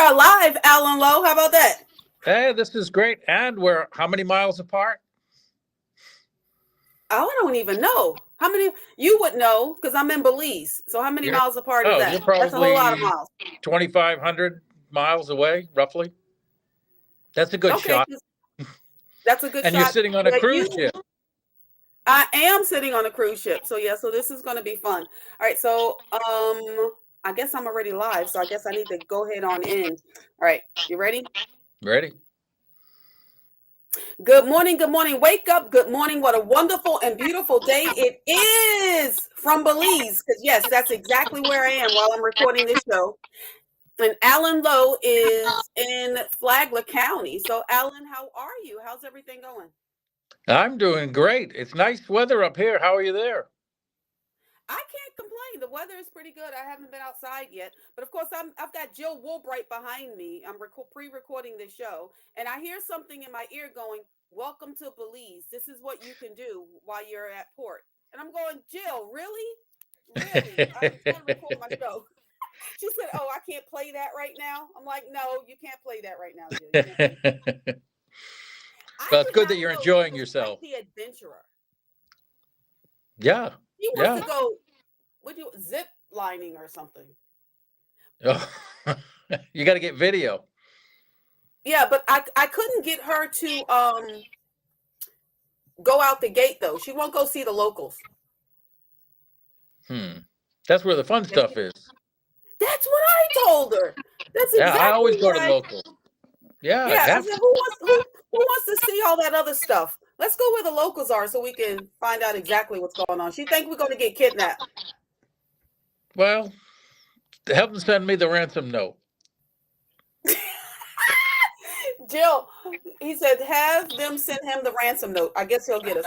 are live, Alan Lowe. How about that? Hey, this is great. And we're how many miles apart? Oh, I don't even know. How many? You would know because I'm in Belize. So how many You're miles apart is oh, that? you're That's a whole lot of probably miles. 2,500 miles away, roughly. That's a good Okay, shot. that's a good And you're shot. sitting on a Yeah, cruise ship. I am sitting on a cruise ship. So yeah, so this is going to be fun. All right, so I guess I'm already live. So I guess I need to go ahead on in. All right, you ready? Ready? Good morning, good morning. Wake up, good morning. What a wonderful and beautiful day it is from Belize. Because, yes, that's exactly where I am while I'm recording this show. And Alan Lowe is in Flagler County. So, Alan, how are you? How's everything going? I'm doing great. It's nice weather up here. How are you there? I can't complain. The weather is pretty good. I haven't been outside yet, but of course, I've got Jill Woolbright behind me. I'm pre-recording this show, and I hear something in my ear going, "Welcome to Belize. This is what you can do while you're at port." And I'm going, Jill, really, really? I'm trying to record my show. She said, "Oh, I can't play that right now." I'm like, "No, you can't play that right now, Jill. You can't play that." I Well, it's would good not that you're know. He enjoying was quite yourself. the adventurer. Yeah, He wants yeah. to go. Would you zip lining or something? Oh, you got to get video. Yeah, but I couldn't get her to go out the gate though. She won't go see the locals. Hmm. That's where the fun That's stuff is. what I told her. That's Yeah, I exactly always go what to I. local. Yeah, Yeah, I have said, who wants to see all that other stuff? Let's go where the locals are so we can find out exactly what's going on. She think we're going to get kidnapped. well, have them send me the ransom note. Jill, he said, have them send him the ransom note. I guess he'll get us.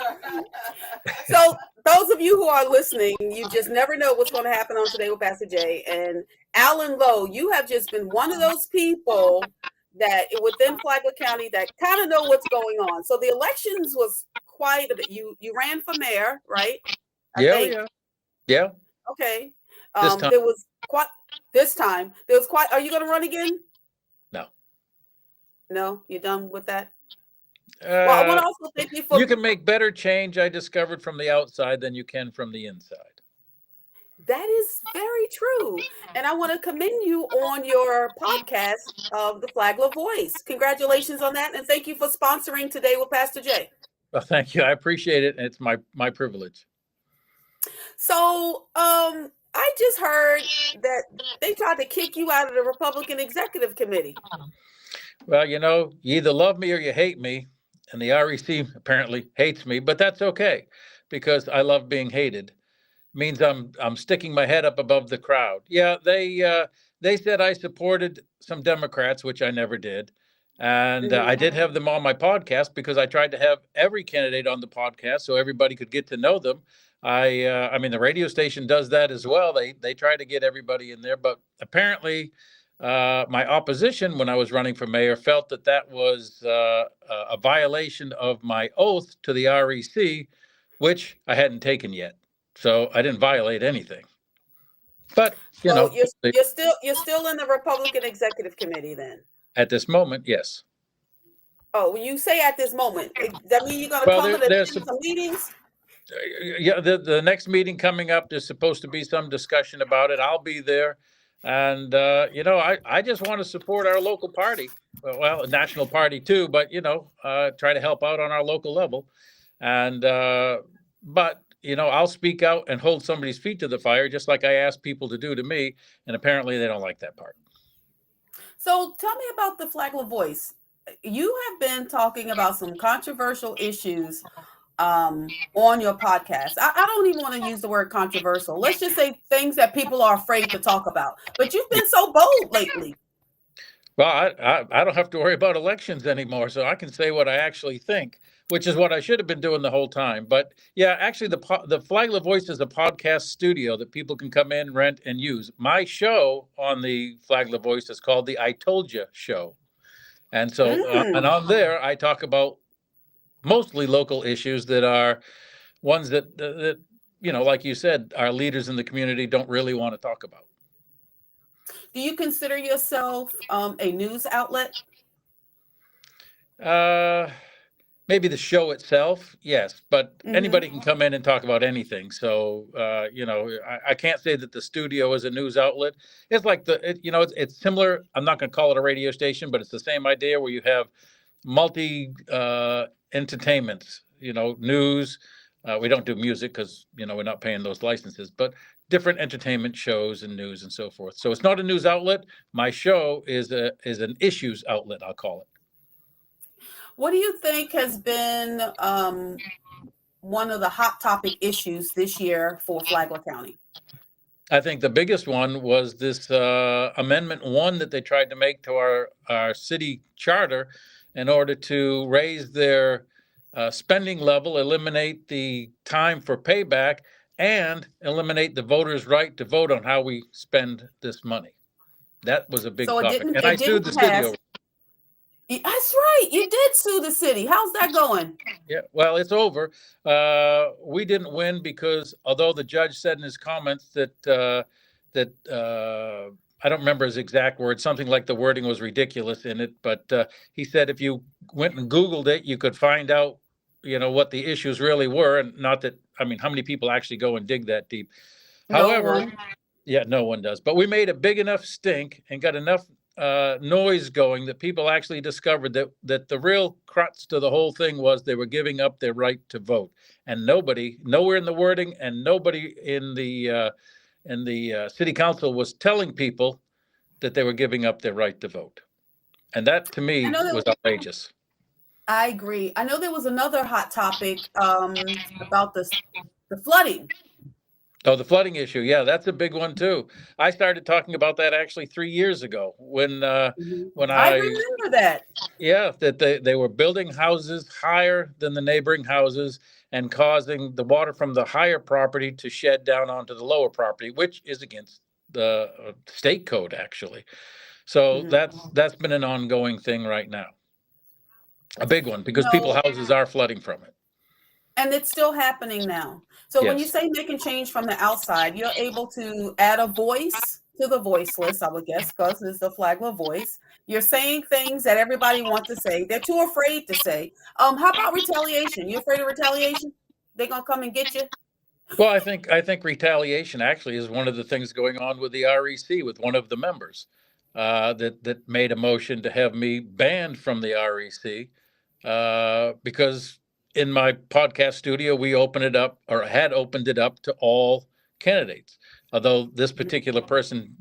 So, those of you who are listening, you just never know what's going to happen on Today with Pastor Jay. And Alan Lowe, you have just been one of those people that within Flagler County that kind of know what's going on. So the elections was quite a bit. You ran for mayor, right? I Yeah, think. yeah, yeah. Okay. This time, There was quite this time. There was quite. Are you going to run again? no. No, you done with that? Well, I want Uh, to also thank you for. you can make better change, I discovered, from the outside than you can from the inside. That is very true. And I want to commend you on your podcast of the Flagler Voice. Congratulations on that. And thank you for sponsoring Today with Pastor Jay. Well, thank you. I appreciate it. It's my privilege. So I just heard that they tried to kick you out of the Republican Executive Committee. Well, you either love me or you hate me. And the REC apparently hates me, but that's okay because I love being hated. Means I'm sticking my head up above the crowd. Yeah, they said I supported some Democrats, which I never did, and I did have them on my podcast because I tried to have every candidate on the podcast so everybody could get to know them. I mean the radio station does that as well. They try to get everybody in there, but apparently. My opposition, when I was running for mayor, felt that was a violation of my oath to the REC, which I hadn't taken yet. So I didn't violate anything. But So you're still in the Republican Executive Committee then? at this moment, yes. Oh, when you say at this moment, does that mean you're going to Well, come and there's attend some meetings? yeah. The next meeting coming up, there's supposed to be some discussion about it. I'll be there, and I just want to support our local party. Well, a national party too, but try to help out on our local level, and but. I'll speak out and hold somebody's feet to the fire, just like I ask people to do to me. And apparently they don't like that part. So tell me about the Flagler Voice. You have been talking about some controversial issues on your podcast. I don't even want to use the word controversial. Let's just say things that people are afraid to talk about. But you've been so bold lately. Well, I don't have to worry about elections anymore, so I can say what I actually think, which is what I should have been doing the whole time. But yeah, actually, the Flagler Voice is a podcast studio that people can come in, rent, and use. My show on the Flagler Voice is called the I Told You Show, and so and on there I talk about mostly local issues that are ones that like you said, our leaders in the community don't really want to talk about. Do you consider yourself a news outlet? Uh, Maybe the show itself, yes, but Hmm. anybody can come in and talk about anything. So, I can't say that the studio is a news outlet. It's like it's similar. I'm not going to call it a radio station, but it's the same idea where you have multi entertainments. News. We don't do music because we're not paying those licenses, but different entertainment shows and news and so forth. So it's not a news outlet. My show is an issues outlet. I'll call it. What do you think has been one of the hot topic issues this year for Flagler County? I think the biggest one was this Amendment 1 that they tried to make to our city charter in order to raise their spending level, eliminate the time for payback, and eliminate the voters' right to vote on how we spend this money. That was a big So it topic. didn't And I it sued didn't the city pass. over. That's right. You did sue the city. How's that going? Yeah, well, it's over. We didn't win because although the judge said in his comments that I don't remember his exact words, something like the wording was ridiculous in it, but he said if you went and Googled it, you could find out, what the issues really were, and not that I mean, how many people actually go and dig that deep? No However, one. yeah, no one does. But we made a big enough stink and got enough noise going that people actually discovered that the real crux to the whole thing was they were giving up their right to vote, and nobody, nowhere in the wording, and nobody in the city council was telling people that they were giving up their right to vote, and that to I me know that was outrageous. I agree. I know there was another hot topic about the flooding. Oh, the flooding issue. Yeah, that's a big one too. I started talking about that actually 3 years ago Mhm. when I I remember that. yeah, that they were building houses higher than the neighboring houses and causing the water from the higher property to shed down onto the lower property, which is against the state code actually. So Mhm. that's been an ongoing thing right now, a big one You because people know, houses are flooding from it. and it's still happening now. So when you Yes. say making change from the outside, you're able to add a voice to the voiceless, I would guess, because it's the Flagler voice. You're saying things that everybody wants to say. They're too afraid to say. How about retaliation? You afraid of retaliation? They're gonna come and get you? Well, I think retaliation actually is one of the things going on with the REC with one of the members that made a motion to have me banned from the REC because in my podcast studio we open it up or had opened it up to all candidates. Although this particular person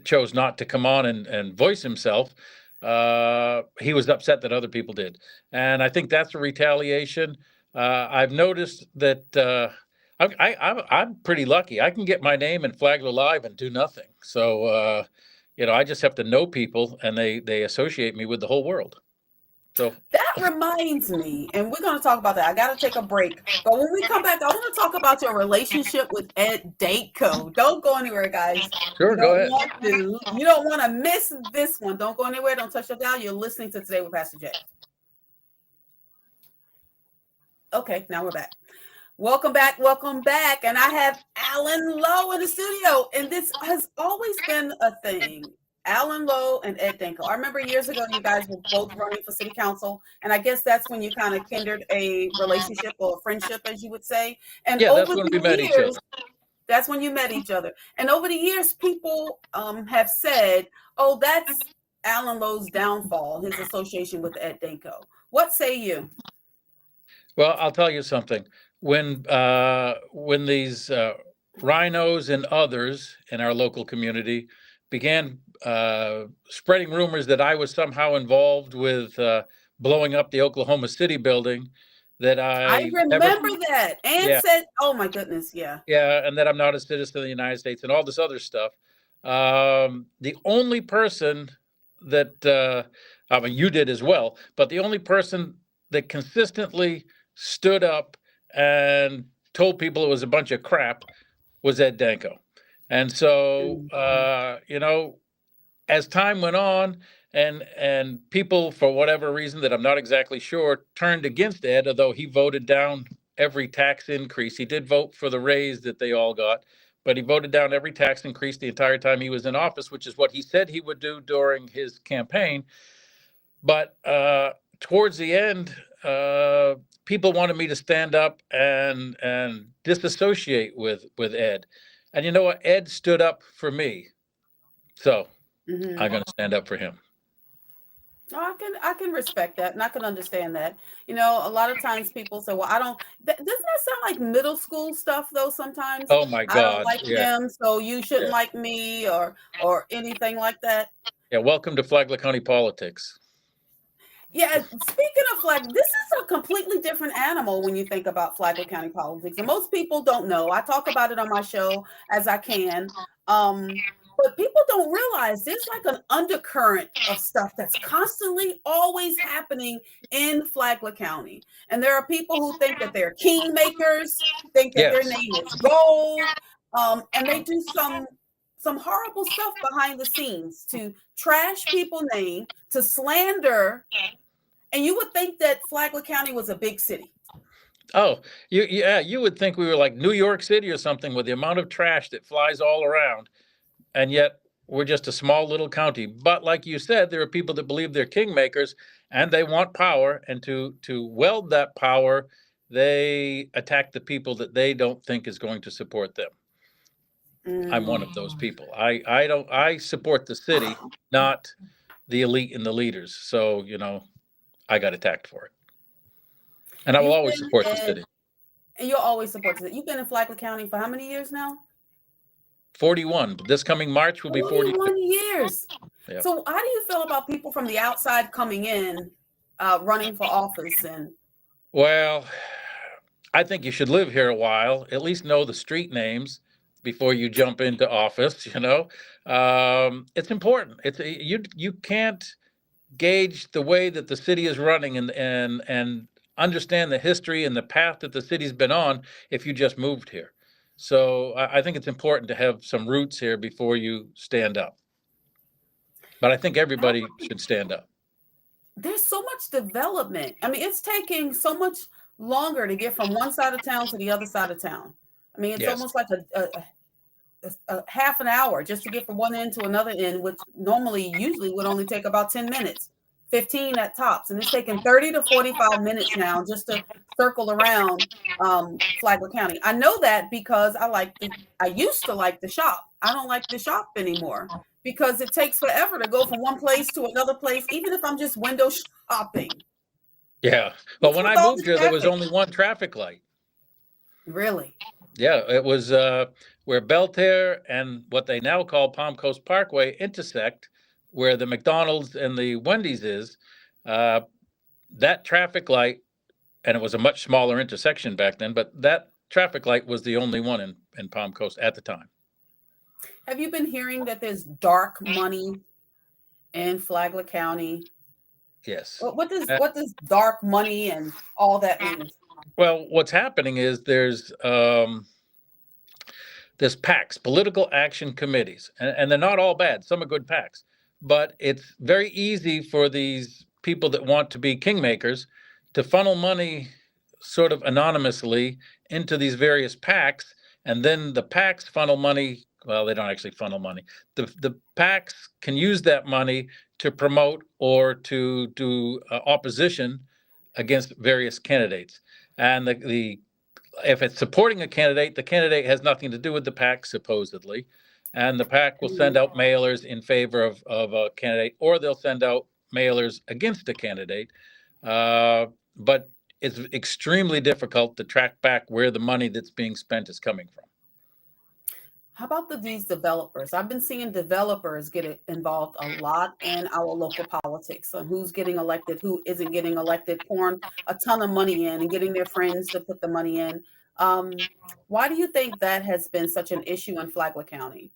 chose not to come on and voice himself, he was upset that other people did, and I think that's a retaliation. I've noticed that. I'm pretty lucky. I can get my name in Flagler Live and do nothing. So I just have to know people, and they associate me with the whole world. So That reminds me, and we're going to talk about that. I got to take a break. But when we come back, I want to talk about your relationship with Ed Danko. Don't go anywhere, guys. sure, go ahead. You don't want to miss this one. Don't go anywhere. Don't touch the dial. You're listening to Today with Pastor Jay. Okay, now we're back. Welcome back. Welcome back. And I have Alan Lowe in the studio. And this has always been a thing. Alan Lowe and Ed Danko. I remember years ago, you guys were both running for city council. And I guess that's when you kind of kindled a relationship or a friendship, as you would say. And Yeah, that's over when we the met each other. years, that's when you met each other. And over the years, people have said, oh, that's Alan Lowe's downfall, his association with Ed Danko. What say you? Well, I'll tell you something. When these rhinos and others in our local community began spreading rumors that I was somehow involved with blowing up the Oklahoma City building, that I I never, remember that. And yeah, said, oh my goodness, yeah. yeah, and that I'm not a citizen of the United States and all this other stuff. The only person that I mean, you did as well, but the only person that consistently stood up and told people it was a bunch of crap was Ed Danko. And so, Mhm. as time went on, and people, for whatever reason that I'm not exactly sure, turned against Ed, although he voted down every tax increase. He did vote for the raise that they all got, but he voted down every tax increase the entire time he was in office, which is what he said he would do during his campaign. But towards the end, people wanted me to stand up and disassociate with Ed. And you know what? Ed stood up for me. So I'm going to stand up for him. Oh, I can respect that, and I can understand that. You know, a lot of times people say, "Well, I don't." Doesn't that sound like middle school stuff, though? Sometimes Oh my I don't God. like Yeah. him, so you shouldn't Yeah. like me, or anything like that. Yeah. Welcome to Flagler County politics. Yeah, speaking of flag, this is a completely different animal when you think about Flagler County politics. And most people don't know. I talk about it on my show as I can. But people don't realize there's like an undercurrent of stuff that's constantly always happening in Flagler County. And there are people who think that they're kingmakers, think that their Yes. name is gold, and they do some horrible stuff behind the scenes to trash people's name, to slander, and you would think that Flagler County was a big city. Oh, yeah, you would think we were like New York City or something with the amount of trash that flies all around, and yet we're just a small little county. But like you said, there are people that believe they're kingmakers and they want power, and to weld that power, they attack the people that they don't think is going to support them. I'm one of those Mm. people. I support the city, not the elite and the leaders. So, I got attacked for it. And I will You've always been support the in, city. and you'll always support it. You've been in Flagler County for how many years now? 41. But this coming March will be 42. 41 years. Yeah. So, how do you feel about people from the outside coming in, running for office? And Well, I think you should live here a while, at least know the street names before you jump into office, It's important. You can't gauge the way that the city is running and understand the history and the path that the city's been on if you just moved here. So I think it's important to have some roots here before you stand up. But I think how, everybody should stand up. there's so much development. I mean, it's taking so much longer to get from one side of town to the other side of town. I mean, it's Yes. almost like a half an hour just to get from one end to another end, which usually would only take about 10 minutes, 15 at tops. And it's taking 30 to 45 minutes now just to circle around Flagler County. I know that because I used to like the shop. I don't like the shop anymore because it takes forever to go from one place to another place, even if I'm just window shopping. Yeah. Well, What's when with I all moved the here, there was traffic? only one traffic light. Really? Yeah, it was where Belterre and what they now call Palm Coast Parkway intersect, where the McDonald's and the Wendy's is. Uh, that traffic light, and it was a much smaller intersection back then, but that traffic light was the only one in Palm Coast at the time. Have you been hearing that there's dark money in Flagler County? Yes. What does dark money and all that mean? Well, what's happening is there's PACs, political action committees, and they're not all bad. Some are good PACs, but it's very easy for these people that want to be kingmakers to funnel money sort of anonymously into these various PACs, and then the PACs funnel money. Well, they don't actually funnel money. The PACs can use that money to promote or to do opposition against various candidates, and the if it's supporting a candidate, the candidate has nothing to do with the PAC, supposedly. And the PAC will send Mm. out mailers in favor of a candidate, or they'll send out mailers against a candidate. But it's extremely difficult to track back where the money that's being spent is coming from. How about these developers? I've been seeing developers get involved a lot in our local politics on who's getting elected, who isn't getting elected, pouring a ton of money in and getting their friends to put the money in. Why do you think that has been such an issue in Flagler County?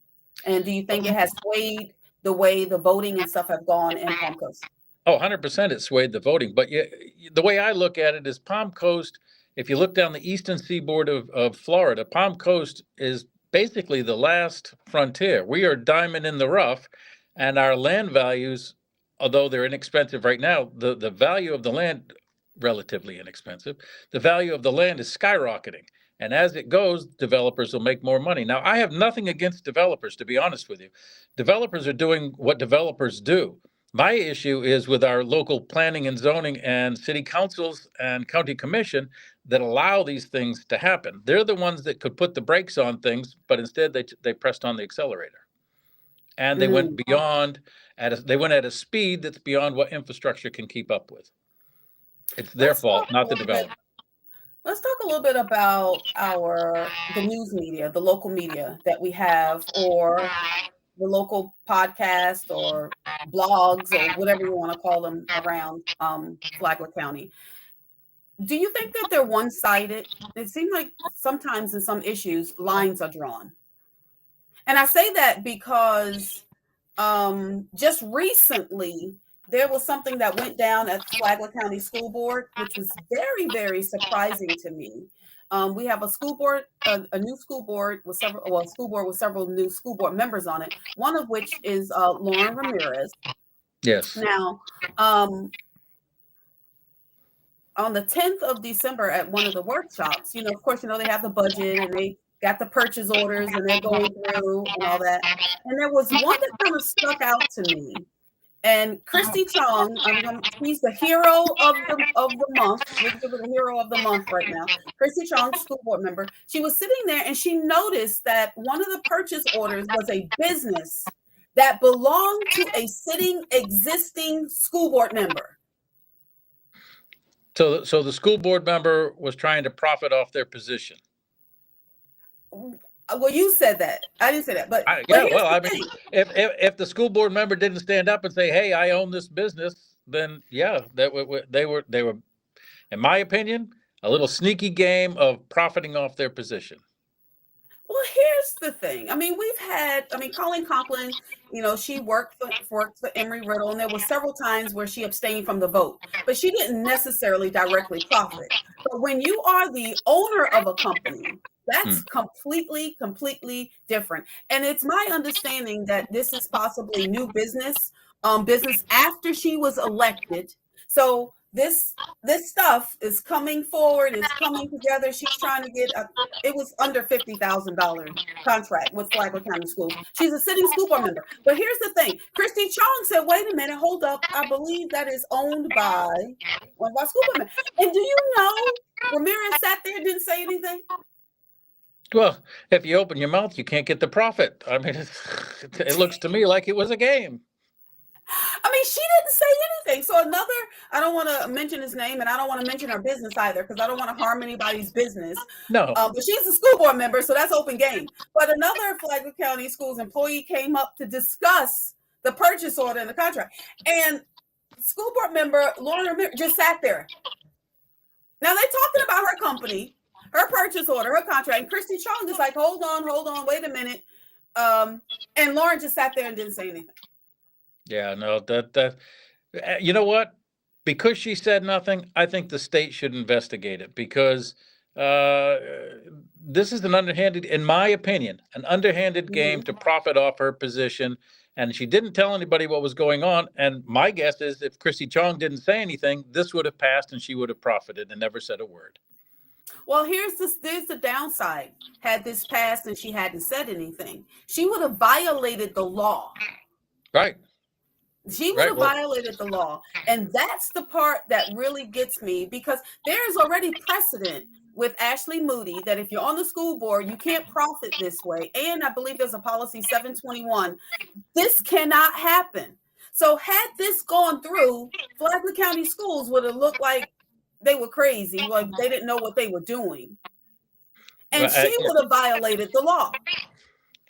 And do you think it has swayed the way the voting and stuff have gone in Palm Coast? Oh, 100% it swayed the voting. But the way I look at it is Palm Coast, if you look down the eastern seaboard of Florida, Palm Coast is basically the last frontier. We are diamond in the rough, and our land values, although they're inexpensive right now, the value of the land, relatively inexpensive, the value of the land is skyrocketing. And as it goes, developers will make more money. Now, I have nothing against developers, to be honest with you. Developers are doing what developers do. My issue is with our local planning and zoning and city councils and county commission that allow these things to happen. They're the ones that could put the brakes on things, but instead they pressed on the accelerator. And they went Mm. beyond they went at a speed that's beyond what infrastructure can keep up with. It's their Let's talk fault, a not the little bit. developer. Let's talk a little bit about the news media, the local media that we have, or the local podcast or blogs or whatever you want to call them around Flagler County. Do you think that they're one-sided? It seems like sometimes in some issues lines are drawn. And I say that because just recently there was something that went down at Flagler County School Board, which was very, very surprising to me. We have a school board, a new school board with several, well, a school board with several new school board members on it. One of which is Lauren Ramirez. Yes. Now, on the 10th of December at one of the workshops, of course, they have the budget and they got the purchase orders and they're going through and all that. And there was one that kind of stuck out to me. And Christy Chong, she's the hero of the month. We'll give her the hero of the month right now. Christy Chong, school board member. She was sitting there and she noticed that one of the purchase orders was a business that belonged to a sitting existing school board member. So the school board member was trying to profit off their position. Well, you said that. I didn't say that, but if the school board member didn't stand up and say, "Hey, I own this business," then yeah, they were, in my opinion, a little sneaky game of profiting off their position. Well, here's the thing. Colleen Conklin, she worked for Embry-Riddle, and there were several times where she abstained from the vote, but she didn't necessarily directly profit. But when you are the owner of a company, that's completely different. And it's my understanding that this is possibly new business after she was elected. So this stuff is coming forward, is coming together. She's trying to get it was under $50,000 contract with Flagler County Schools. She's a sitting school board member. But here's the thing. Christy Chong said, wait a minute, hold up. I believe that is owned by one of our school board members. And do you know Ramirez sat there and didn't say anything? Well, if you open your mouth, you can't get the profit. I mean, it looks to me like it was a game. She didn't say anything. So I don't want to mention his name and I don't want to mention her business either because I don't want to harm anybody's business. No. But she's a school board member, so that's open game. But another Flagler County Schools employee came up to discuss the purchase order and the contract. And school board member Lauren just sat there. Now they're talking about her company, her purchase order, her contract. And Christy Chong is like, hold on, wait a minute. And Lauren just sat there and didn't say anything. Yeah, no, that you know what? Because she said nothing, I think the state should investigate it because this is an underhanded, in my opinion, game to profit off her position. And she didn't tell anybody what was going on. And my guess is if Christy Chong didn't say anything, this would have passed and she would have profited and never said a word. Well, there's the downside. Had this passed and she hadn't said anything, she would have violated the law. Right. She would have violated the law. And that's the part that really gets me because there's already precedent with Ashley Moody that if you're on the school board, you can't profit this way. And I believe there's a policy 721. This cannot happen. So had this gone through, Flagler County Schools would have looked like they were crazy. Like they didn't know what they were doing. And she would have violated the law.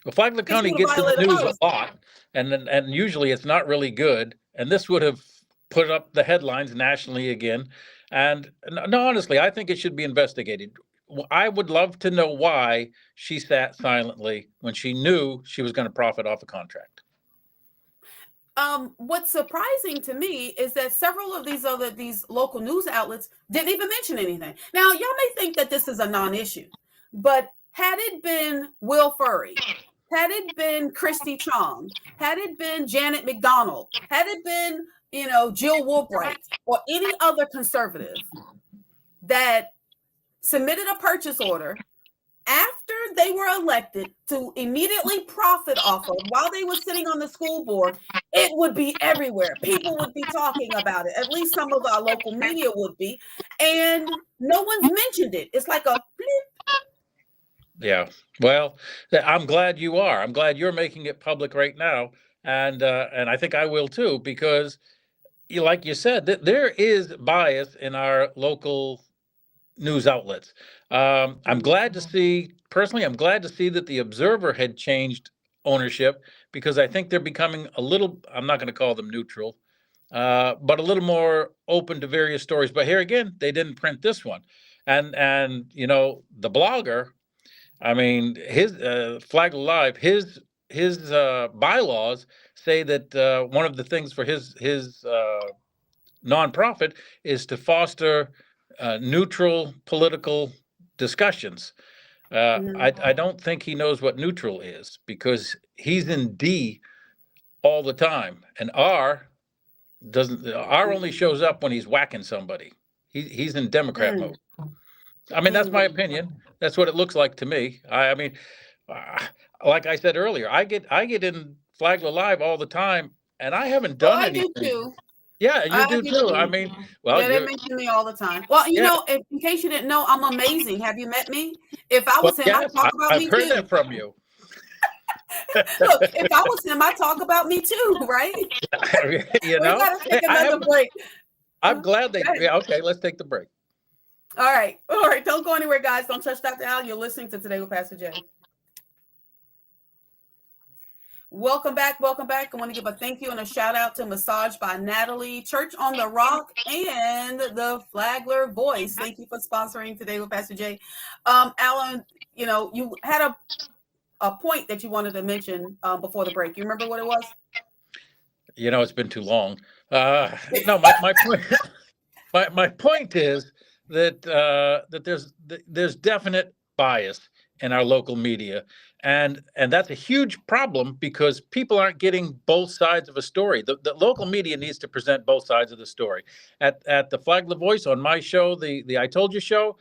Well, Flagler County gets in the news a lot. And usually it's not really good. And this would have put up the headlines nationally again. And no, honestly, I think it should be investigated. I would love to know why she sat silently when she knew she was going to profit off a contract. What's surprising to me is that several of these local news outlets didn't even mention anything. Now, y'all may think that this is a non-issue, but had it been Will Furry, had it been Christy Chong, had it been Janet McDonald, had it been, Jill Woolbright or any other conservative that submitted a purchase order after they were elected to immediately profit off of while they were sitting on the school board, it would be everywhere. People would be talking about it. At least some of our local media would be. And no one's mentioned it. It's like a Yeah. Well, I'm glad you are. I'm glad you're making it public right now, and I think I will too, because like you said, there is bias in our local news outlets. I'm glad to see, personally, I'm glad to see that the Observer had changed ownership, because I think they're becoming a little, I'm not going to call them neutral, but a little more open to various stories. But here again, they didn't print this one. And the blogger, I mean, his Flag Live, his bylaws say that one of the things for his nonprofit is to foster neutral political discussions. I don't think he knows what neutral is, because he's in D all the time, and R doesn't. R only shows up when he's whacking somebody. He's in Democrat mm, mode. I mean, that's my mm. opinion. That's what it looks like to me. I mean, uh, like I said earlier, I get in Flagler Live all the time, and I haven't Well, done I do anything. too. Yeah, you I do do too. I too. mean, well, Yeah, they you're mention me all the time. Well, yeah. in case you didn't know, I'm amazing. Have you met me? If I Well, was him, I'd yes, talk about I've me heard too. that from you. Look, if I was him, I'd talk about me too, right? you We know, got to hey, take another break. I'm glad they. Go ahead. Yeah, okay, let's take the break. All right. All right. Don't go anywhere, guys. Don't touch Dr. Al. You're listening to Today with Pastor Jay. Welcome back. Welcome back. I want to give a thank you and a shout out to Massage by Natalie, Church on the Rock, and the Flagler Voice. Thank you for sponsoring Today with Pastor Jay. Alan, you had a point that you wanted to mention before the break. You remember what it was? It's been too long. No, my point. My point is that there's definite bias in our local media, and that's a huge problem, because people aren't getting both sides of a story. The local media needs to present both sides of the story. At the Flagler Voice, on my show, the I Told You show,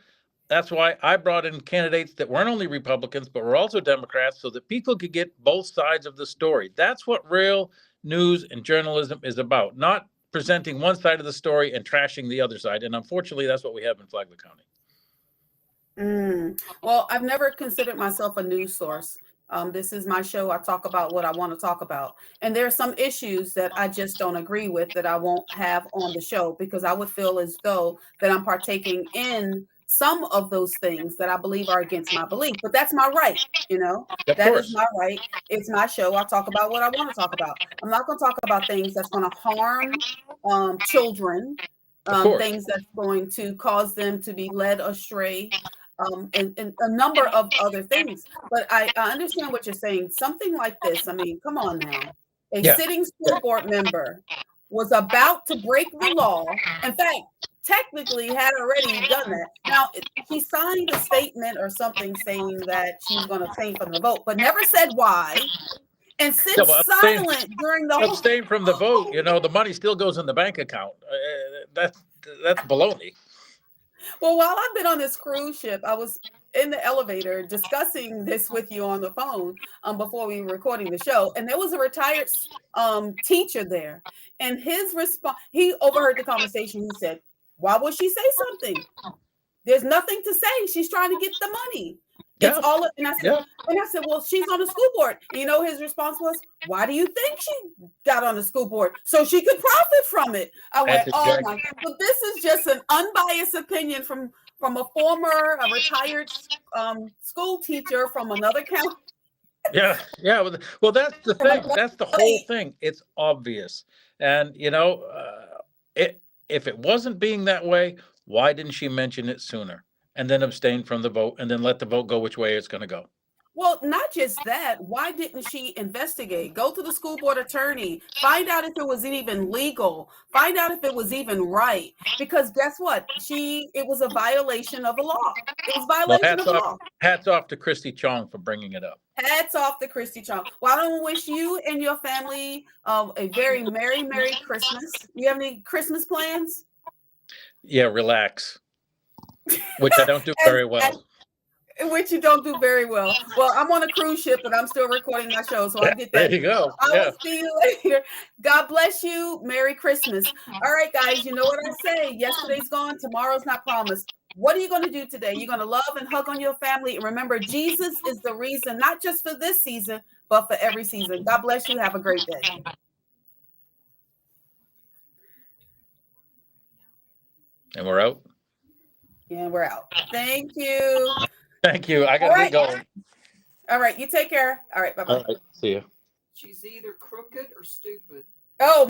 that's why I brought in candidates that weren't only Republicans but were also Democrats, so that people could get both sides of the story. That's what real news and journalism is about, not presenting one side of the story and trashing the other side. And unfortunately, that's what we have in Flagler County. Well, I've never considered myself a news source. This is my show. I talk about what I want to talk about. And there are some issues that I just don't agree with that I won't have on the show, because I would feel as though that I'm partaking in some of those things that I believe are against my belief. But that's my right. Of That is course. my right. It's my show. I talk about what I want to talk about. I'm not going to talk about things that's going to harm children, Of course. things that's going to cause them to be led astray, and a number of other things. But I understand what you're saying. Something like this, I mean, come on now. A Yeah. sitting school board member was about to break the law. In fact, technically had already done that. Now, she signed a statement or something saying that she was going to abstain from the vote, but never said why, and No, sits but silent during the whole. abstain from the vote. The money still goes in the bank account. That's baloney. Well, while I've been on this cruise ship, I was in the elevator discussing this with you on the phone before we were recording the show, and there was a retired teacher there, and his response, he overheard the conversation. He said, "Why would she say something? There's nothing to say. She's trying to get the money. It's Yeah. all." And I said, Yeah. well, she's on the school board. And his response was, "Why do you think she got on the school board? So she could profit from it." I went, That's "Oh my exactly. God." But this is just an unbiased opinion from a retired school teacer from another county. Yeah. Yeah. Well, that's the thing. That's the whole thing. It's obvious. And, if it wasn't being that way, why didn't she mention it sooner and then abstain from the vote and then let the vote go which way it's going to go? Well, not just that. Why didn't she investigate? Go to the school board attorney, find out if it was even legal, find out if it was even right. Because guess what? It was a violation of the law. It was a Well, violation of the law. hats off to Christy Chong for bringing it up. Hats off to Christy Chong. Well, I don't wish you and your family a very merry, merry Christmas. You have any Christmas plans? Yeah, relax, which I don't do very well. which you don't do very well. Well, I'm on a cruise ship, but I'm still recording my show, so I'll Yeah, get there that. you go. I Yeah. will see you later. God bless you. Merry Christmas. All right, guys, you know what I say. Yesterday's gone, tomorrow's not promised. What are you going to do today? You're going to love and hug on your family. And remember, Jesus is the reason, not just for this season, but for every season. God bless you. Have a great day. And we're out. And we're out. Thank you. Thank you. I got All to right. get going. All right. You take care. All right. Bye-bye. All right. See you. She's either crooked or stupid. Oh,